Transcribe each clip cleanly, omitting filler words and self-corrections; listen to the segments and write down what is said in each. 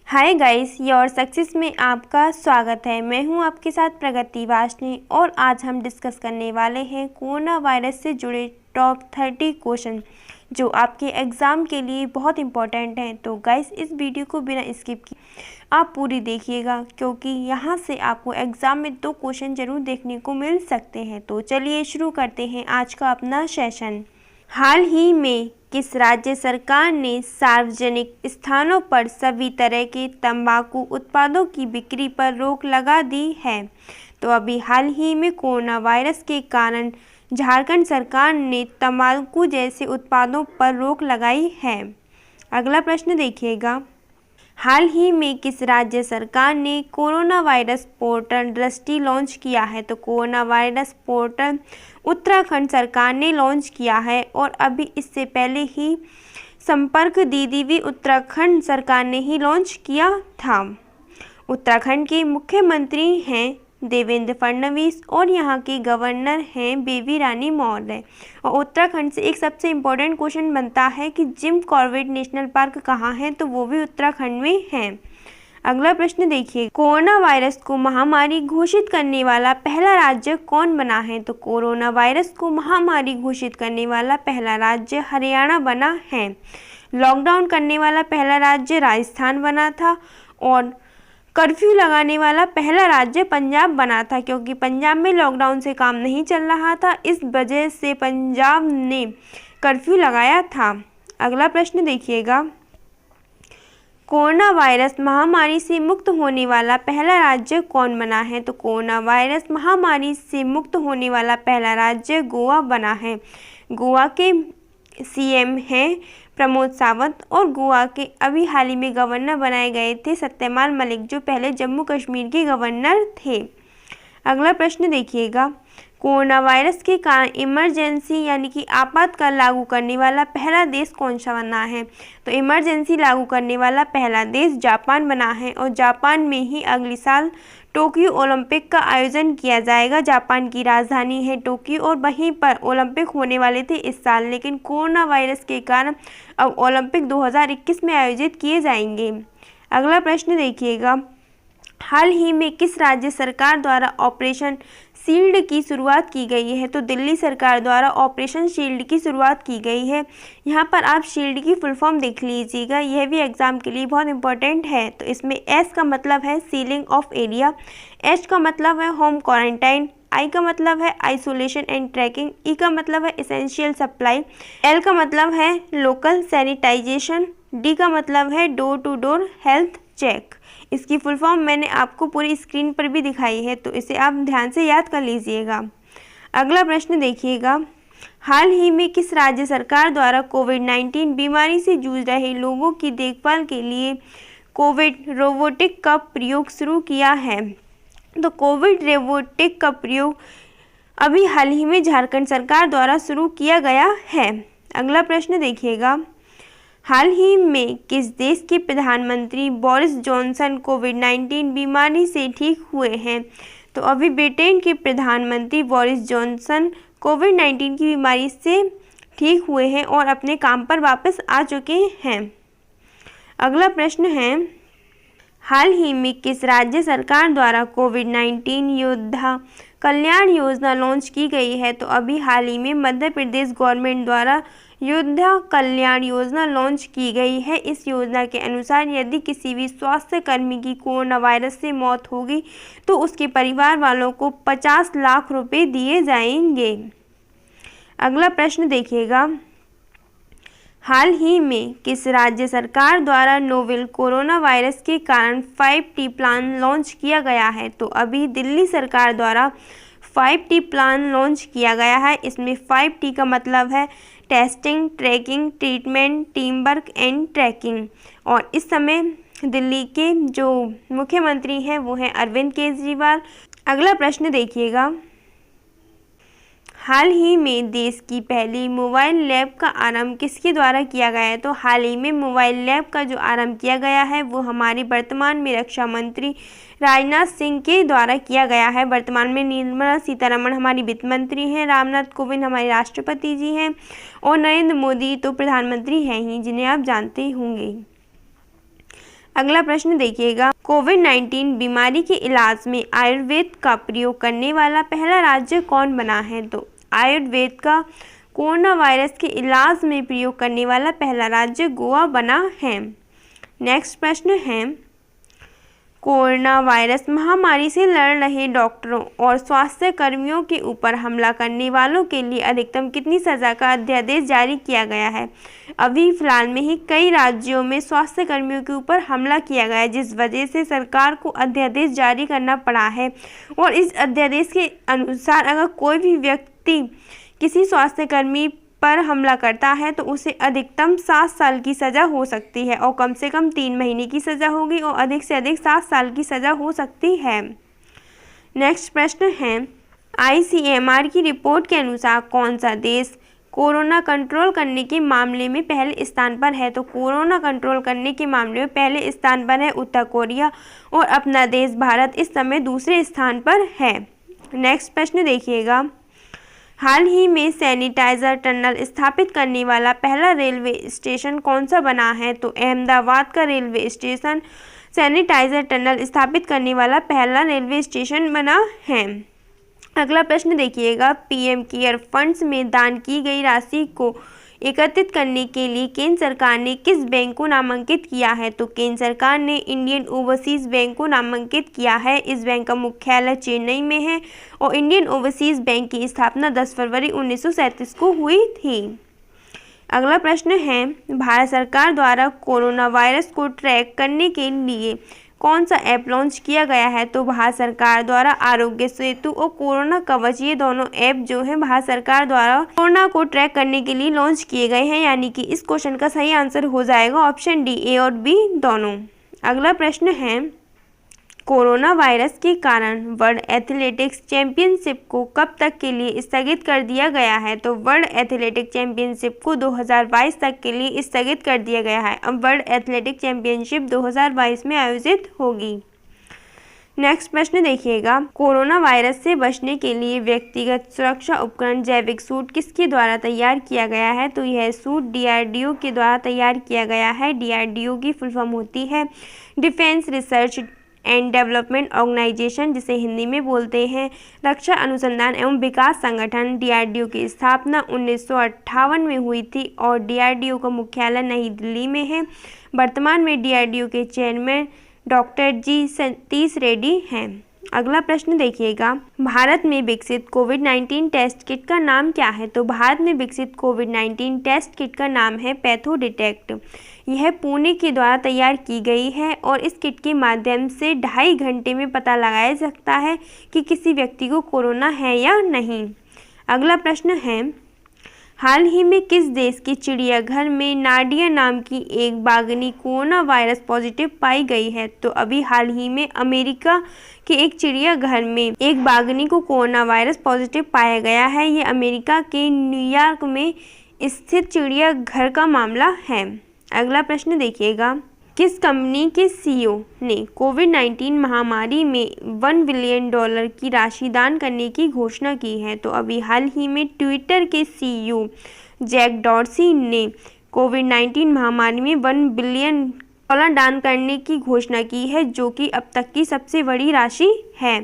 Hi guys, your success में आपका स्वागत है। मैं हूं आपके साथ प्रगति वाशनी और आज हम डिस्कस करने वाले हैं कोरोना वायरस से जुड़े टॉप 30 क्वेश्चन जो आपके एग्ज़ाम के लिए बहुत इंपॉर्टेंट हैं। तो गाइस, इस वीडियो को बिना स्किप किए आप पूरी देखिएगा क्योंकि यहां से आपको एग्ज़ाम में 2 क्वेश्चन ज़रूर देखने को मिल सकते हैं। तो चलिए शुरू करते हैं आज का अपना सेशन। हाल ही में किस राज्य सरकार ने सार्वजनिक स्थानों पर सभी तरह के तंबाकू उत्पादों की बिक्री पर रोक लगा दी है? तो अभी हाल ही में कोरोना वायरस के कारण झारखंड सरकार ने तंबाकू जैसे उत्पादों पर रोक लगाई है। अगला प्रश्न देखिएगा। हाल ही में किस राज्य सरकार ने कोरोना वायरस पोर्टल दृष्टि लॉन्च किया है? तो कोरोना वायरस पोर्टल उत्तराखंड सरकार ने लॉन्च किया है और अभी इससे पहले ही संपर्क दीदी भी उत्तराखंड सरकार ने ही लॉन्च किया था। उत्तराखंड के मुख्यमंत्री हैं देवेंद्र फडणवीस और यहाँ के गवर्नर हैं बेबी रानी मौर्य। और उत्तराखंड से एक सबसे इम्पोर्टेंट क्वेश्चन बनता है कि जिम कॉर्बेट नेशनल पार्क कहाँ है? तो वो भी उत्तराखंड में है। अगला प्रश्न देखिए। कोरोना वायरस को महामारी घोषित करने वाला पहला राज्य कौन बना है? तो कोरोना वायरस को महामारी घोषित करने वाला पहला राज्य हरियाणा बना है। लॉकडाउन करने वाला पहला राज्य राजस्थान बना था और कर्फ्यू लगाने वाला पहला राज्य पंजाब बना था क्योंकि पंजाब में लॉकडाउन से काम नहीं चल रहा था, इस वजह से पंजाब ने कर्फ्यू लगाया था। अगला प्रश्न देखिएगा। कोरोना वायरस महामारी से मुक्त होने वाला पहला राज्य कौन बना है? तो कोरोना वायरस महामारी से मुक्त होने वाला पहला राज्य गोवा बना है। गोवा के सीएम हैं प्रमोद सावंत और गोवा के अभी हाल ही में गवर्नर बनाए गए थे सत्यपाल मलिक जो पहले जम्मू कश्मीर के गवर्नर थे। अगला प्रश्न देखिएगा। कोरोना वायरस के कारण इमरजेंसी यानी कि आपातकाल लागू करने वाला पहला देश कौन सा बना है? तो इमरजेंसी लागू करने वाला पहला देश जापान बना है और जापान में ही अगले साल टोक्यो ओलंपिक का आयोजन किया जाएगा। जापान की राजधानी है टोक्यो और वहीं पर ओलंपिक होने वाले थे इस साल, लेकिन कोरोना वायरस के कारण अब ओलंपिक 2021 में आयोजित किए जाएंगे। अगला प्रश्न देखिएगा। हाल ही में किस राज्य सरकार द्वारा ऑपरेशन शील्ड की शुरुआत की गई है? तो दिल्ली सरकार द्वारा ऑपरेशन शील्ड की शुरुआत की गई है। यहाँ पर आप शील्ड की फुल फॉर्म देख लीजिएगा, यह भी एग्जाम के लिए बहुत इंपॉर्टेंट है। तो इसमें एस का मतलब है सीलिंग ऑफ एरिया, एच का मतलब है होम क्वारंटाइन, आई का मतलब है आइसोलेशन एंड ट्रैकिंग, ई का मतलब है इसेंशियल सप्लाई, एल का मतलब है लोकल सैनिटाइजेशन, डी का मतलब है door to door health check. इसकी फुल फॉर्म मैंने आपको पूरी स्क्रीन पर भी दिखाई है, तो इसे आप ध्यान से याद कर लीजिएगा। अगला प्रश्न देखिएगा। हाल ही में किस राज्य सरकार द्वारा कोविड-19 बीमारी से जूझ रहे लोगों की देखभाल के लिए कोविड रोबोटिक का प्रयोग शुरू किया है? तो कोविड रोबोटिक का प्रयोग अभी हाल ही में झारखंड सरकार द्वारा शुरू किया गया है। अगला प्रश्न देखिएगा। हाल ही में किस देश के प्रधानमंत्री बोरिस जॉनसन कोविड-19 बीमारी से ठीक हुए हैं? तो अभी ब्रिटेन के प्रधानमंत्री बोरिस जॉनसन कोविड-19 की बीमारी से ठीक हुए हैं और अपने काम पर वापस आ चुके हैं। अगला प्रश्न है। हाल ही में किस राज्य सरकार द्वारा कोविड-19 योद्धा कल्याण योजना लॉन्च की गई है? तो अभी हाल ही में मध्य प्रदेश गवर्नमेंट द्वारा योद्धा कल्याण योजना लॉन्च की गई है। इस योजना के अनुसार यदि किसी भी स्वास्थ्य कर्मी की कोरोना वायरस से मौत होगी तो उसके परिवार वालों को 50 लाख रुपए दिए जाएंगे। अगला प्रश्न देखिएगा। हाल ही में किस राज्य सरकार द्वारा नोवेल कोरोना वायरस के कारण 5T प्लान लॉन्च किया गया है? तो अभी दिल्ली सरकार द्वारा 5T प्लान लॉन्च किया गया है। इसमें 5T का मतलब है testing, tracking, treatment, team work and tracking. और इस समय दिल्ली के जो मुख्यमंत्री हैं वो हैं अरविंद केजरीवाल। अगला प्रश्न देखिएगा। हाल ही में देश की पहली मोबाइल लैब का आरंभ किसके द्वारा किया गया है? तो हाल ही में मोबाइल लैब का जो आरंभ किया गया है वो हमारे वर्तमान में रक्षा मंत्री राजनाथ सिंह के द्वारा किया गया है। वर्तमान में निर्मला सीतारमण हमारी वित्त मंत्री हैं, रामनाथ कोविंद हमारे राष्ट्रपति जी हैं और नरेंद्र मोदी तो प्रधानमंत्री हैं ही, जिन्हें आप जानते होंगे। अगला प्रश्न देखिएगा, कोविड-19 बीमारी के इलाज में आयुर्वेद का प्रयोग करने वाला पहला राज्य कौन बना है? तो आयुर्वेद का कोरोना वायरस के इलाज में प्रयोग करने वाला पहला राज्य गोवा बना है। नेक्स्ट प्रश्न है, कोरोना वायरस महामारी से लड़ रहे डॉक्टरों और स्वास्थ्य कर्मियों के ऊपर हमला करने वालों के लिए अधिकतम कितनी सज़ा का अध्यादेश जारी किया गया है? अभी फिलहाल में ही कई राज्यों में स्वास्थ्य कर्मियों के ऊपर हमला किया गया है, जिस वजह से सरकार को अध्यादेश जारी करना पड़ा है। और इस अध्यादेश के अनुसार अगर कोई भी व्यक्ति किसी स्वास्थ्य कर्मी पर हमला करता है तो उसे अधिकतम 7 साल की सज़ा हो सकती है और कम से कम 3 महीने की सज़ा होगी और अधिक से अधिक 7 साल की सज़ा हो सकती है। नेक्स्ट प्रश्न है, ICMR की रिपोर्ट के अनुसार कौन सा देश कोरोना कंट्रोल करने के मामले में पहले स्थान पर है? तो कोरोना कंट्रोल करने के मामले में पहले स्थान पर है उत्तर कोरिया और अपना देश भारत इस समय दूसरे स्थान पर है। नेक्स्ट प्रश्न देखिएगा, हाल ही में सैनिटाइजर टनल स्थापित करने वाला पहला रेलवे स्टेशन कौन सा बना है? तो अहमदाबाद का रेलवे स्टेशन सैनिटाइजर टनल स्थापित करने वाला पहला रेलवे स्टेशन बना है। अगला प्रश्न देखिएगा, PM केयर फंड्स में दान की गई राशि को एकत्रित करने के लिए केंद्र सरकार ने किस बैंक को नामांकित किया है? तो केंद्र सरकार ने इंडियन ओवरसीज़ बैंक को नामांकित किया है। इस बैंक का मुख्यालय चेन्नई में है और इंडियन ओवरसीज़ बैंक की स्थापना 10 फरवरी 1937 को हुई थी। अगला प्रश्न है, भारत सरकार द्वारा कोरोना वायरस को ट्रैक करने के लिए कौन सा ऐप लॉन्च किया गया है? तो भारत सरकार द्वारा आरोग्य सेतु और कोरोना कवच, ये दोनों ऐप जो हैं भारत सरकार द्वारा कोरोना को ट्रैक करने के लिए लॉन्च किए गए हैं, यानी कि इस क्वेश्चन का सही आंसर हो जाएगा ऑप्शन डी, A और B दोनों। अगला प्रश्न है, कोरोना वायरस के कारण वर्ल्ड एथलेटिक्स चैंपियनशिप को कब तक के लिए स्थगित कर दिया गया है? तो वर्ल्ड एथलेटिक चैंपियनशिप को 2022 तक के लिए स्थगित कर दिया गया है। अब वर्ल्ड एथलेटिक चैंपियनशिप 2022 में आयोजित होगी। नेक्स्ट प्रश्न देखिएगा, कोरोना वायरस से बचने के लिए व्यक्तिगत सुरक्षा उपकरण जैविक सूट किसके द्वारा तैयार किया गया है? तो यह सूट DRDO के द्वारा तैयार किया गया है। DRDO की फुल फॉर्म होती है defence research and development organisation, जिसे हिंदी में बोलते हैं रक्षा अनुसंधान एवं विकास संगठन। DRDO की स्थापना 1958 में हुई थी और DRDO का मुख्यालय नई दिल्ली में है। वर्तमान में DRDO के chairman doctor G Satish Reddy हैं। अगला प्रश्न देखिएगा, भारत में विकसित कोविड-19 टेस्ट किट का नाम क्या है? तो भारत में विकसित कोविड-19 टेस्ट किट का नाम है पैथो डिटेक्ट। यह पुणे के द्वारा तैयार की गई है और इस किट के माध्यम से 2.5 घंटे में पता लगाया जा सकता है कि किसी व्यक्ति को कोरोना है या नहीं। अगला प्रश्न है, हाल ही में किस देश के चिड़ियाघर में नाडिया नाम की एक बाघिनी कोरोना वायरस पॉजिटिव पाई गई है? तो अभी हाल ही में अमेरिका के एक चिड़ियाघर में एक बाघिनी को कोरोना वायरस पॉजिटिव पाया गया है। ये अमेरिका के न्यूयॉर्क में स्थित चिड़ियाघर का मामला है। अगला प्रश्न देखिएगा, किस कंपनी के CEO ने कोविड-19 महामारी में $1 बिलियन की राशि दान करने की घोषणा की है? तो अभी हाल ही में ट्विटर के CEO जैक डॉर्सी ने कोविड-19 महामारी में $1 बिलियन दान करने की घोषणा की है, जो कि अब तक की सबसे बड़ी राशि है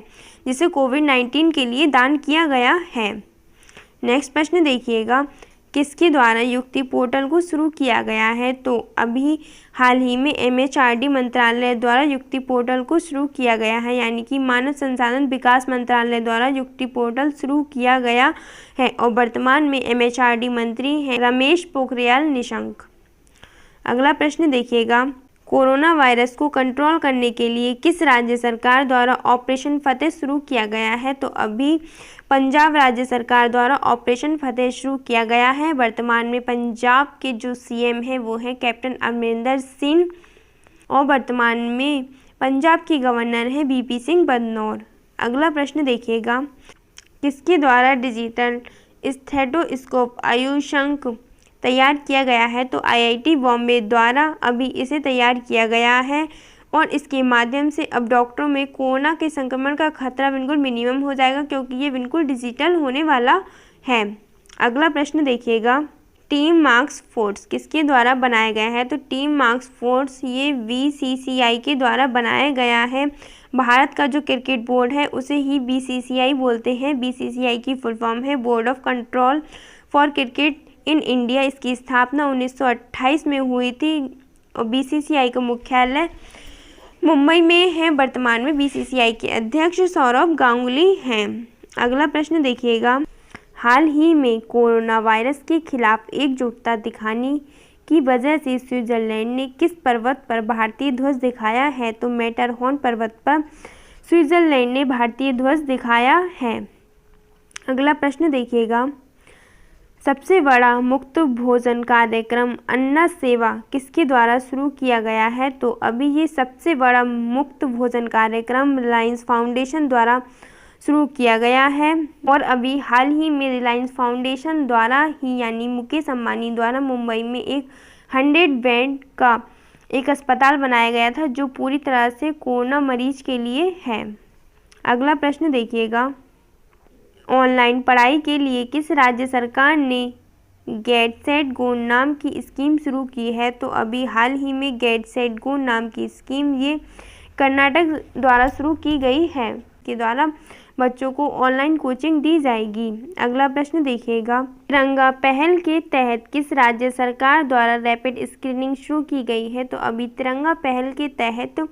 जिसे कोविड-19 के लिए दान किया गया है। नेक्स्ट प्रश्न देखिएगा, किसके द्वारा युक्ति पोर्टल को शुरू किया गया है? तो अभी हाल ही में MHRD मंत्रालय द्वारा युक्ति पोर्टल को शुरू किया गया है, यानी कि मानव संसाधन विकास मंत्रालय द्वारा युक्ति पोर्टल शुरू किया गया है और वर्तमान में MHRD मंत्री हैं रमेश पोखरियाल निशंक। अगला प्रश्न देखिएगा, कोरोना वायरस को कंट्रोल करने के लिए किस राज्य सरकार द्वारा ऑपरेशन फतेह शुरू किया गया है? तो अभी पंजाब राज्य सरकार द्वारा ऑपरेशन फतेह शुरू किया गया है। वर्तमान में पंजाब के जो CM हैं वो हैं कैप्टन अमरिंदर सिंह और वर्तमान में पंजाब के गवर्नर हैं VP सिंह बदनौर। अगला प्रश्न देखिएगा, किसके द्वारा डिजिटल स्टेथोस्कोप आयुषंक तैयार किया गया है? तो IIT बॉम्बे द्वारा अभी इसे तैयार किया गया है और इसके माध्यम से अब डॉक्टरों में कोरोना के संक्रमण का खतरा बिल्कुल मिनिमम हो जाएगा, क्योंकि ये बिल्कुल डिजिटल होने वाला है। अगला प्रश्न देखिएगा, टीम मार्क्स फोर्स किसके द्वारा बनाया गया है? तो टीम मार्क्स फोर्स ये बीसीसीआई के द्वारा बनाया गया है। भारत का जो क्रिकेट बोर्ड है उसे ही बीसीसीआई बोलते हैं। बीसीसीआई की फुल फॉर्म है board of control for cricket in India. इसकी स्थापना 1928 में हुई थी और बीसीसीआई का मुख्यालय मुंबई में है। वर्तमान में बीसीसीआई के अध्यक्ष सौरव गांगुली हैं। अगला प्रश्न देखिएगा, हाल ही में कोरोना वायरस के खिलाफ एकजुटता दिखाने की वजह से स्विट्जरलैंड ने किस पर्वत पर भारतीय ध्वज दिखाया है? तो मैटरहॉर्न पर्वत पर स्विट्जरलैंड ने भारतीय ध्वज दिखाया है। अगला प्रश्न देखिएगा, सबसे बड़ा मुक्त भोजन कार्यक्रम अन्ना सेवा किसके द्वारा शुरू किया गया है? तो अभी ये सबसे बड़ा मुक्त भोजन कार्यक्रम रिलायंस फाउंडेशन द्वारा शुरू किया गया है। और अभी हाल ही में रिलायंस फाउंडेशन द्वारा ही यानी मुकेश अंबानी द्वारा मुंबई में एक 100 बेड का एक अस्पताल बनाया गया था जो पूरी तरह से कोरोना मरीज के लिए है। अगला प्रश्न देखिएगा, ऑनलाइन पढ़ाई के लिए किस राज्य सरकार ने गेट सेट गो नाम की स्कीम शुरू की है? तो अभी हाल ही में गेट सेट गो नाम की स्कीम ये कर्नाटक द्वारा शुरू की गई है, के द्वारा बच्चों को ऑनलाइन कोचिंग दी जाएगी। अगला प्रश्न देखिएगा, तिरंगा पहल के तहत किस राज्य सरकार द्वारा रैपिड स्क्रीनिंग शुरू की गई है? तो अभी तिरंगा पहल के तहत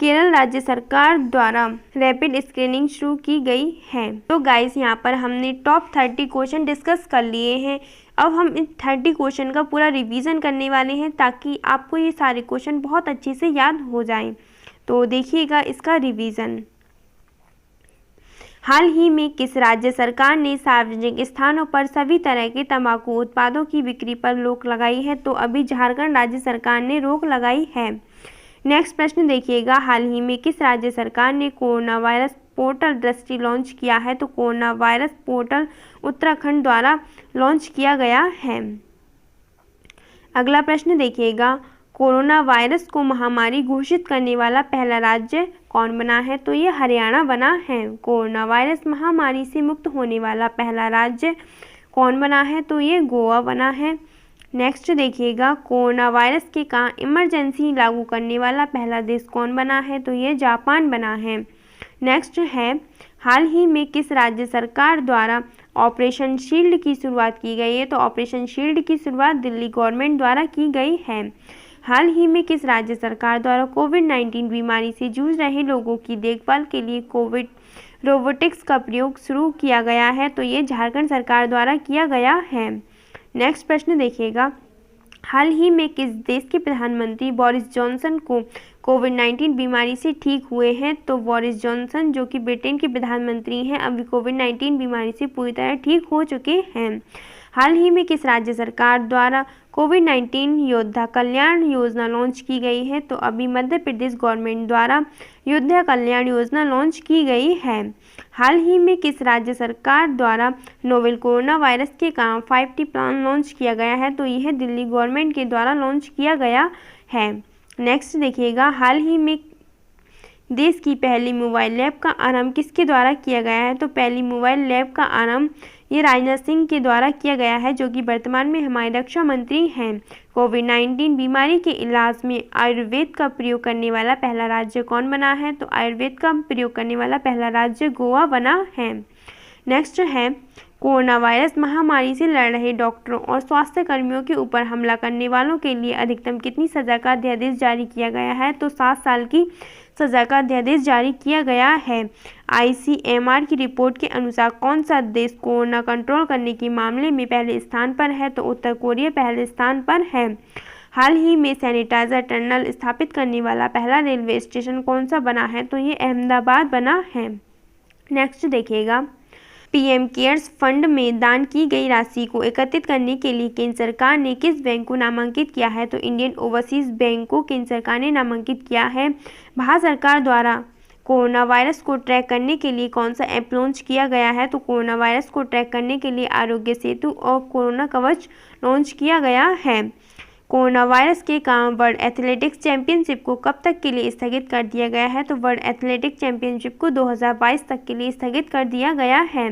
केरल राज्य सरकार द्वारा रैपिड स्क्रीनिंग शुरू की गई है। तो गाइस यहाँ पर हमने टॉप 30 क्वेश्चन डिस्कस कर लिए हैं। अब हम इन 30 क्वेश्चन का पूरा रिवीजन करने वाले हैं ताकि आपको ये सारे क्वेश्चन बहुत अच्छे से याद हो जाएं। तो देखिएगा इसका रिवीजन, हाल ही में किस राज्य सरकार ने सार्वजनिक स्थानों पर सभी तरह के तंबाकू उत्पादों की बिक्री पर रोक लगाई है? तो अभी झारखंड राज्य सरकार ने रोक लगाई है। नेक्स्ट प्रश्न देखिएगा, हाल ही में किस राज्य सरकार ने कोरोना वायरस पोर्टल दृष्टि लॉन्च किया है? तो कोरोना वायरस पोर्टल उत्तराखंड द्वारा लॉन्च किया गया है। अगला प्रश्न देखिएगा, कोरोना वायरस को महामारी घोषित करने वाला पहला राज्य कौन बना है? तो ये हरियाणा बना है। कोरोना वायरस महामारी से मुक्त होने वाला पहला राज्य कौन बना है? तो ये गोवा बना है। नेक्स्ट देखिएगा, कोरोना वायरस के कारण इमरजेंसी लागू करने वाला पहला देश कौन बना है? तो ये जापान बना है। नेक्स्ट है, हाल ही में किस राज्य सरकार द्वारा ऑपरेशन शील्ड की शुरुआत की गई है? तो ऑपरेशन शील्ड की शुरुआत दिल्ली गवर्नमेंट द्वारा की गई है। हाल ही में किस राज्य सरकार द्वारा कोविड-19 बीमारी से जूझ रहे लोगों की देखभाल के लिए कोविड रोबोटिक्स का प्रयोग शुरू किया गया है? तो ये झारखंड सरकार द्वारा किया गया है। नेक्स्ट प्रश्न देखिएगा, हाल ही में किस देश के प्रधानमंत्री बोरिस जॉनसन को कोविड-19 बीमारी से ठीक हुए हैं? तो बोरिस जॉनसन जो कि ब्रिटेन के प्रधानमंत्री हैं अभी कोविड-19 बीमारी से पूरी तरह ठीक हो चुके हैं। हाल ही में किस राज्य सरकार द्वारा कोविड-19 योद्धा कल्याण योजना लॉन्च की गई है? तो अभी मध्य प्रदेश गवर्नमेंट द्वारा योद्धा कल्याण योजना लॉन्च की गई है। हाल ही में किस राज्य सरकार द्वारा नोवेल कोरोना वायरस के कारण 5T प्लान लॉन्च किया गया है? तो यह दिल्ली गवर्नमेंट के द्वारा लॉन्च किया गया है। नेक्स्ट देखिएगा, हाल ही में देश की पहली मोबाइल लैब का आरंभ किसके द्वारा किया गया है? तो पहली मोबाइल लैब का आरंभ ये राजनाथ सिंह के द्वारा किया गया है जो कि वर्तमान में हमारे रक्षा मंत्री हैं। कोविड-19 बीमारी के इलाज में आयुर्वेद का प्रयोग करने वाला पहला राज्य कौन बना है? तो आयुर्वेद का प्रयोग करने वाला पहला राज्य गोवा बना है। नेक्स्ट है, कोरोना वायरस महामारी से लड़ रहे डॉक्टरों और स्वास्थ्य कर्मियों के ऊपर हमला करने वालों के लिए अधिकतम कितनी सजा का अध्यादेश जारी किया गया है? तो 7 साल की सजा का अध्यादेश जारी किया गया है। ICMR की रिपोर्ट के अनुसार कौन सा देश कोरोना कंट्रोल करने के मामले में पहले स्थान पर है? तो उत्तर कोरिया पहले स्थान पर है। हाल ही में सैनिटाइजर टनल स्थापित करने वाला पहला रेलवे स्टेशन कौन सा बना है? तो ये अहमदाबाद बना है। नेक्स्ट देखिएगा, PM केयर्स फंड में दान की गई राशि को एकत्रित करने के लिए केंद्र सरकार ने किस बैंक को नामांकित किया है? तो इंडियन ओवरसीज बैंक को केंद्र सरकार ने नामांकित किया है। भारत सरकार द्वारा कोरोना वायरस को ट्रैक करने के लिए कौन सा ऐप लॉन्च किया गया है? तो कोरोना वायरस को ट्रैक करने के लिए आरोग्य सेतु और कोरोना कवच लॉन्च किया गया है। कोरोना वायरस के कारण वर्ल्ड एथलेटिक्स चैंपियनशिप को कब तक के लिए स्थगित कर दिया गया है? तो वर्ल्ड एथलेटिक्स चैंपियनशिप को 2022 तक के लिए स्थगित कर दिया गया है।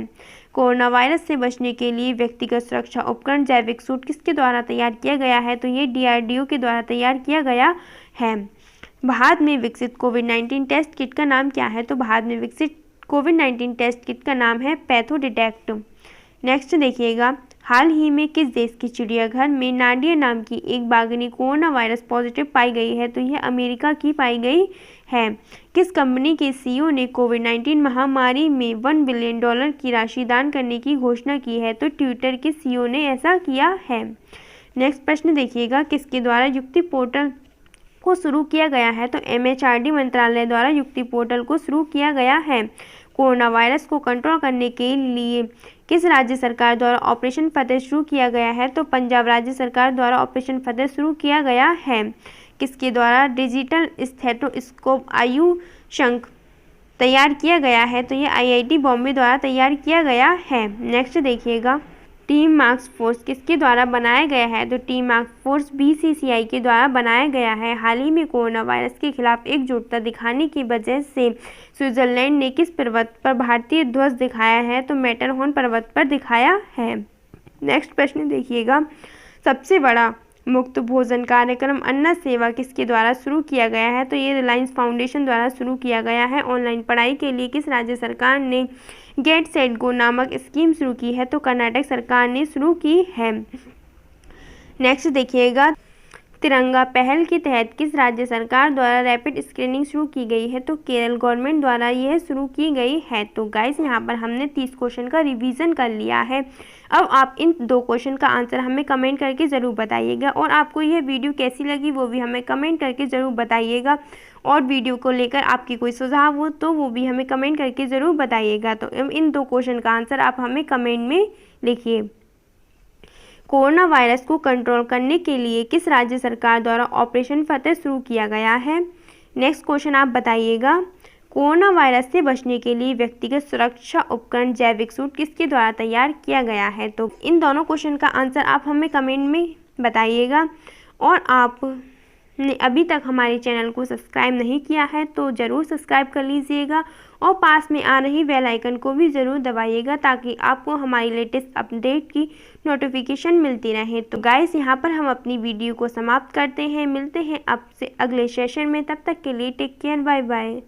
कोरोना वायरस से बचने के लिए व्यक्तिगत सुरक्षा उपकरण जैविक सूट किसके द्वारा तैयार किया गया है? तो ये DRDO के द्वारा तैयार किया गया है। भारत में विकसित कोविड-19 टेस्ट किट का नाम क्या है? तो भारत में विकसित कोविड-19 टेस्ट किट का नाम है पैथोडिटेक्ट। नेक्स्ट देखिएगा, हाल ही में किस देश के चिड़ियाघर में नाडिया नाम की एक बाघिनी कोरोना वायरस पॉजिटिव पाई गई है? तो यह अमेरिका की पाई गई है। किस कंपनी के CEO ने कोविड-19 महामारी में $1 बिलियन की राशि दान करने की घोषणा की है? तो ट्विटर के CEO ने ऐसा किया है। नेक्स्ट प्रश्न देखिएगा, किसके द्वारा युक्ति पोर्टल को शुरू किया गया है? तो MHRD मंत्रालय द्वारा युक्ति पोर्टल को शुरू किया गया है। कोरोना वायरस को कंट्रोल करने के लिए किस राज्य सरकार द्वारा ऑपरेशन फतेह शुरू किया गया है? तो पंजाब राज्य सरकार द्वारा ऑपरेशन फतेह शुरू किया गया है। किसके द्वारा डिजिटल स्टेथोस्कोप आयु शंख तैयार किया गया है? तो ये IIT बॉम्बे द्वारा तैयार किया गया है। नेक्स्ट देखिएगा, टीम मास्क फोर्स किसके द्वारा बनाया गया है? तो टीम मास्क फोर्स BCCI के द्वारा बनाया गया है। हाल ही में कोरोना वायरस के खिलाफ एकजुटता दिखाने की वजह से स्विट्जरलैंड ने किस पर्वत पर भारतीय ध्वज दिखाया है? तो मैटरहॉर्न पर्वत पर दिखाया है। नेक्स्ट प्रश्न देखिएगा, सबसे बड़ा मुफ्त भोजन कार्यक्रम अन्ना सेवा किसके द्वारा शुरू किया गया है? तो ये रिलायंस फाउंडेशन द्वारा शुरू किया गया है। ऑनलाइन पढ़ाई के लिए किस राज्य सरकार ने गेट सेट गो नामक स्कीम शुरू की है? तो कर्नाटक सरकार ने शुरू की है। नेक्स्ट देखिएगा, तिरंगा पहल के तहत किस राज्य सरकार द्वारा रैपिड स्क्रीनिंग शुरू की गई है? तो केरल गवर्नमेंट द्वारा यह शुरू की गई है। तो गाइस यहाँ पर हमने 30 क्वेश्चन का रिवीजन कर लिया है। अब आप इन 2 क्वेश्चन का आंसर हमें कमेंट करके ज़रूर बताइएगा, और आपको यह वीडियो कैसी लगी वो भी हमें कमेंट करके ज़रूर बताइएगा, और वीडियो को लेकर आपकी कोई सुझाव हो तो वो भी हमें कमेंट करके ज़रूर बताइएगा। तो इन 2 क्वेश्चन का आंसर आप हमें कमेंट में लिखिए। कोरोना वायरस को कंट्रोल करने के लिए किस राज्य सरकार द्वारा ऑपरेशन फतेह शुरू किया गया है? नेक्स्ट क्वेश्चन आप बताइएगा, कोरोना वायरस से बचने के लिए व्यक्तिगत सुरक्षा उपकरण जैविक सूट किसके द्वारा तैयार किया गया है? तो इन दोनों क्वेश्चन का आंसर आप हमें कमेंट में बताइएगा, और आपने अभी तक हमारे चैनल को सब्सक्राइब नहीं किया है तो ज़रूर सब्सक्राइब कर लीजिएगा, और पास में आ रही बेल आइकन को भी ज़रूर दबाइएगा ताकि आपको हमारी लेटेस्ट अपडेट की नोटिफिकेशन मिलती रहे। तो गाइस यहाँ पर हम अपनी वीडियो को समाप्त करते हैं। मिलते हैं आपसे अगले सेशन में, तब तक के लिए टेक केयर, बाय बाय।